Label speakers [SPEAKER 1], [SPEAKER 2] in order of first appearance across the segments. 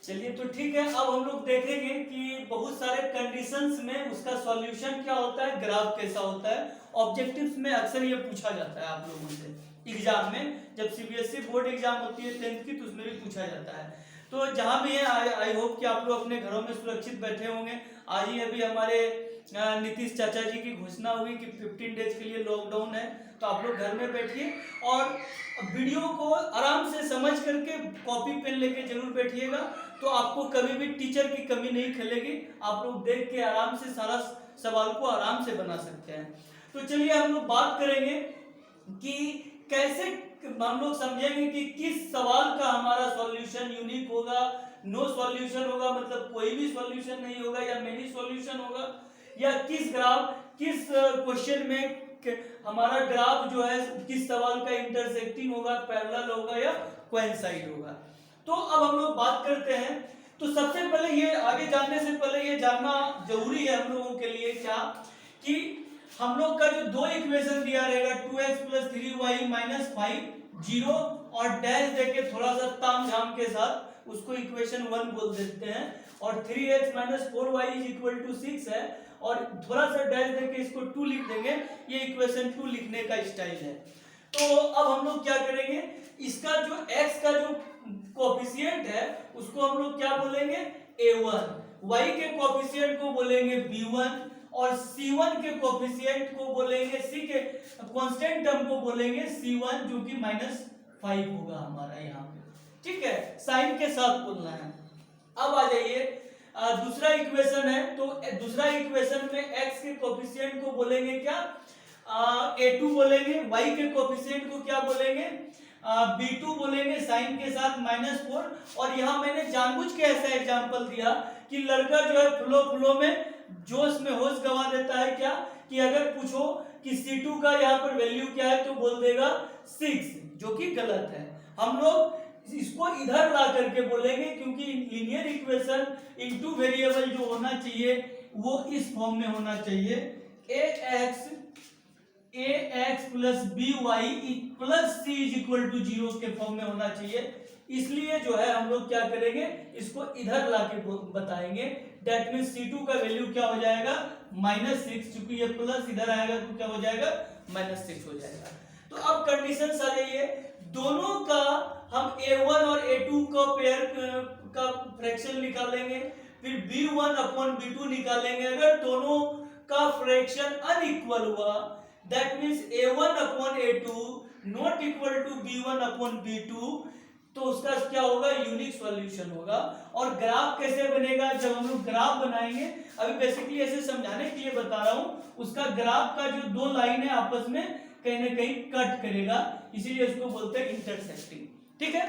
[SPEAKER 1] चलिए तो ठीक है, अब हम लोग देखेंगे कि बहुत सारे कंडीशंस में उसका सॉल्यूशन क्या होता है, ग्राफ कैसा होता है। ऑब्जेक्टिव्स में अक्सर ये पूछा जाता है आप लोगों से एग्जाम में, जब सीबीएसई बोर्ड एग्जाम होती है 10th की, तो उसमें भी पूछा जाता है। तो जहां भी है, आई होप कि आप लोग अपने घरों में सुरक्षित बैठे होंगे। आज ही अभी हमारे नीतीश चाचा जी की घोषणा हुई कि 15 डेज के लिए लॉकडाउन है, तो आप लोग घर में बैठिए और वीडियो को आराम से समझ करके कॉपी पेन लेके जरूर बैठिएगा, तो आपको कभी भी टीचर की कमी नहीं खलेगी। आप लोग देख के आराम से सारा सवाल को आराम से बना सकते हैं। तो चलिए हम लोग बात करेंगे कि कैसे हम लोग समझेंगे कि किस सवाल का हमारा सॉल्यूशन यूनिक होगा, नो सॉल्यूशन होगा, मतलब कोई भी सॉल्यूशन नहीं होगा, या मेनी सॉल्यूशन होगा, या किस ग्राफ, किस क्वेश्चन में हमारा ग्राफ जो है किस सवाल का इंटरसेक्टिंग होगा, पैरेलल होगा या कोइंसाइड होगा। तो अब हम लोग बात करते हैं। तो सबसे पहले ये आगे जानने से पहले ये जानना जरूरी है हम लोगों के लिए क्या, कि हम लोग का जो दो इक्वेशन दिया रहेगा 2x + 3y - 5 0 और डैश देके थोड़ा सा ताम झाम के साथ उसको इक्वेशन 1 बोल देते हैं, और 3x - 4y = 6 है और थोड़ा सा डैश देके इसको 2 लिख देंगे, ये इक्वेशन 2 लिखने का स्टाइल है। तो अब हम लोग क्या करेंगे, इसका जो x का जो कोफिशिएंट है उसको हम लोग क्या बोलेंगे, a1, y के कोफिशिएंट को बोलेंगे b1 और c1 के कोफिशिएंट को बोलेंगे, c के कांस्टेंट टर्म को बोलेंगे c1, जो कि -5 होगा हमारा यहाँ पे। ठीक है, साइन के साथ बोलना है। अब आ जाइए, दूसरा इक्वेशन है, तो दूसरा इक्वेशन में x के कोफिशिएंट को बोलेंगे क्या, a2 बोलेंगे, y के कोफिशिएंट को क्या बोलेंगे, b2 बोलेंगे, साइन के साथ -4। और यहाँ मैंने जानबूझ के ऐसा एग्जांपल दिया कि लड़का जो है फ्लो में जोश में होश गवा देता है क्या, कि अगर पूछो कि C2 का यहाँ पर वैल्यू क्या है तो बोल देगा 6, जो कि गलत है। हम लोग इसको इधर ला करके बोलेंगे, क्योंकि लीनियर इक्वेशन इनटू वेरिएबल जो होना चाहिए वो इस फॉर्म में होना चाहिए, ax + by + c = 0 के फॉर्म में होना चाहिए। इसलिए जो है हम लोग क्या करेंगे, इसको इधर लाके बताएंगे। दैट मींस C2 का वैल्यू क्या हो जाएगा, -6, क्योंकि ये प्लस इधर आएगा तो क्या हो जाएगा, -6 हो जाएगा। तो अब कंडीशन आ जाइए, दोनों का हम a1 और a2 का पेयर का फ्रैक्शन निकालेंगे, फिर b1/b2 निकालेंगे। अगर दोनों का फ्रैक्शन अनइक्वल हुआ, that means a1/a2 not equal to b1/b2, तो उसका क्या होगा, यूनिक सॉल्यूशन होगा। और ग्राफ कैसे बनेगा, जब हम लोग ग्राफ बनाएंगे, अभी बेसिकली ऐसे समझाने के लिए बता रहा हूं, उसका ग्राफ का जो दो लाइन है आपस में कहीं ना कहीं कट करेगा, इसीलिए उसको बोलते हैं इंटरसेक्टिंग। ठीक है,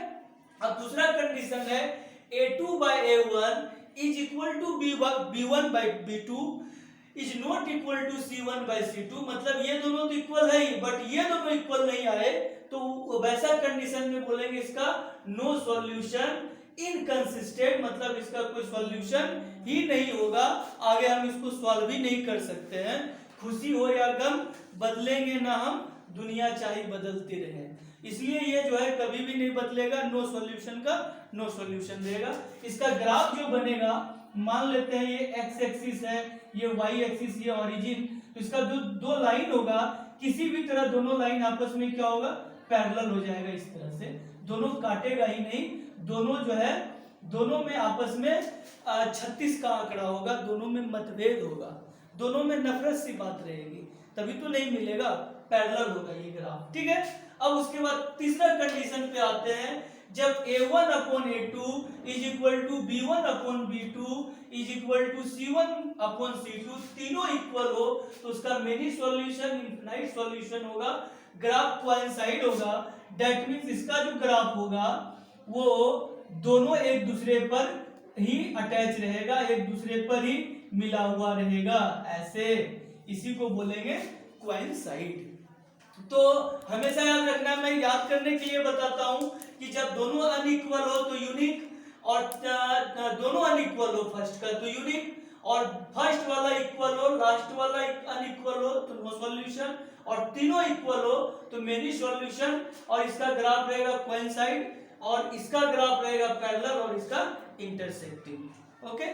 [SPEAKER 1] अब दूसरा कंडीशन है a2/a1 = b1/b2 is not equal to c1/c2। मतलब ये दोनों तो इक्वल है ही, बट ये दोनों इक्वल नहीं आए, तो वैसा कंडीशन में बोलेंगे इसका नो सॉल्यूशन, इनकंसिस्टेंट, मतलब इसका कोई सॉल्यूशन ही नहीं होगा, आगे हम इसको सॉल्व ही नहीं कर सकते हैं। खुशी हो या गम, बदलेंगे ना हम, दुनिया चाहे बदलती रहे, इसलिए ये जो है कभी भी नहीं बदलेगा, नो सॉल्यूशन का नो सॉल्यूशन देगा। इसका ग्राफ जो बनेगा, मान लेते हैं ये x एक्सिस है, ये y एक्सिस, ये ओरिजिन, तो इसका जो दो लाइन होगा, किसी भी तरह दोनों लाइन आपस में क्या होगा, पैरेलल हो जाएगा। इस तरह से दोनों काटेगा ही नहीं, दोनों जो है, दोनों में आपस में 36 का आंकड़ा होगा, दोनों में मतभेद होगा, दोनों में नफरत सी बात रहेगी, तभी तो नहीं मिलेगा, पैरेलल होगा ये ग्राफ। ठीक है, अब उसके बाद तीसरा कंडीशन पे आते हैं, जब a1/a2 = b1/b2 = c1/c2 तीनों इक्वल हो, तो उसका मेनी सॉल्यूशन, इनफिनाइट सॉल्यूशन होगा, ग्राफ कोइंसाइड होगा। दैट मींस इसका जो ग्राफ होगा वो दोनों एक दूसरे पर ही अटैच रहेगा, एक दूसरे पर ही मिला हुआ रहेगा, ऐसे, इसी को बोलेंगे कोइंसाइड। तो हमेशा याद रखना, मैं याद करने के लिए बताता हूं कि जब दोनों अनइक्वल हो तो यूनिक, और दोनों अनइक्वल हो फर्स्ट का तो यूनिक, और फर्स्ट वाला इक्वल हो, लास्ट वाला अनइक्वल हो तो नो सॉल्यूशन, और तीनों इक्वल हो तो मेनी सॉल्यूशन, और इसका ग्राफ रहेगा कोइंसाइड। और इसका ग्राफ रहेगा पैरेलल और इसका इंटरसेक्टिंग। ओके